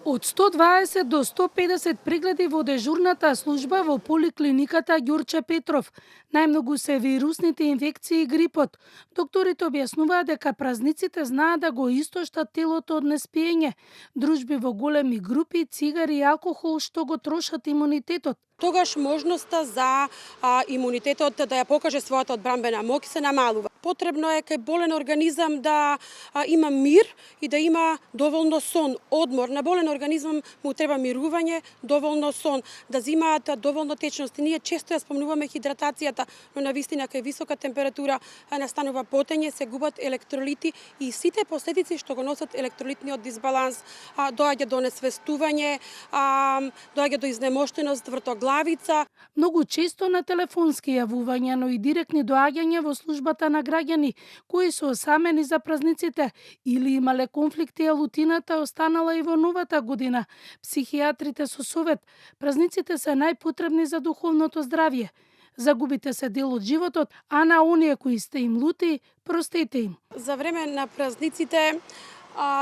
Од 120 до 150 прегледи во дежурната служба во поликлиниката Ѓурче Петров. Најмногу се вирусните инфекции и грипот. Докторите објаснуваат дека празниците знаат да го истоштат телото од неспиење, дружби во големи групи, цигари и алкохол што го трошат имунитетот. Тогаш можноста за имунитетот да ја покаже својата одбранбена моќ се намалува. Потребно е кај болен организам да има мир и да има доволно сон, одмор. На болен организам му треба мирување, доволно сон, да земаат доволно течност. Ние често ја спомнуваме хидратацијата, но навистина кај висока температура настанува потење, се губат електролити и сите последици што го носат електролитниот дисбаланс, доаѓа до несвестување, доаѓа до изнемоштеност, вртоглавица. Многу често на телефонски јавувања, но и директни доаѓања во службата на граѓани кои се осамени за празниците или имале конфликти, а лутината останала и во новата година. Психијатрите со совет, празниците се најпотребни за духовното здравје. Загубите се дел од животот, а на оние кои сте им лути, простете им. За време на празниците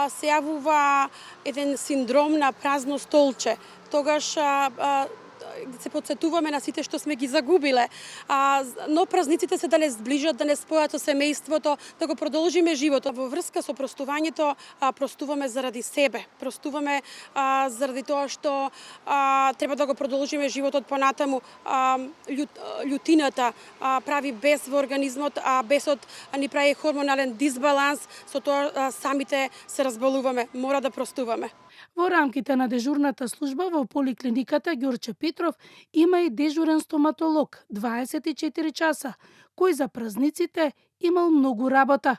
се јавува еден синдром на празно столче. Тогаш се подсетуваме на сите што сме ги загубиле. Но празниците се да не зближат, да не спојат со семејството, да го продолжиме животот. Во врска со простувањето, простуваме заради себе. Простуваме заради тоа што треба да го продолжиме животот понатаму. Љутината прави бес во организмот, а бесот ни прави хормонален дисбаланс, со тоа самите се разболуваме. Мора да простуваме. Во рамките на дежурната служба во поликлиниката Ѓурче Петров има и дежурен стоматолог 24 часа, кој за празниците имал многу работа.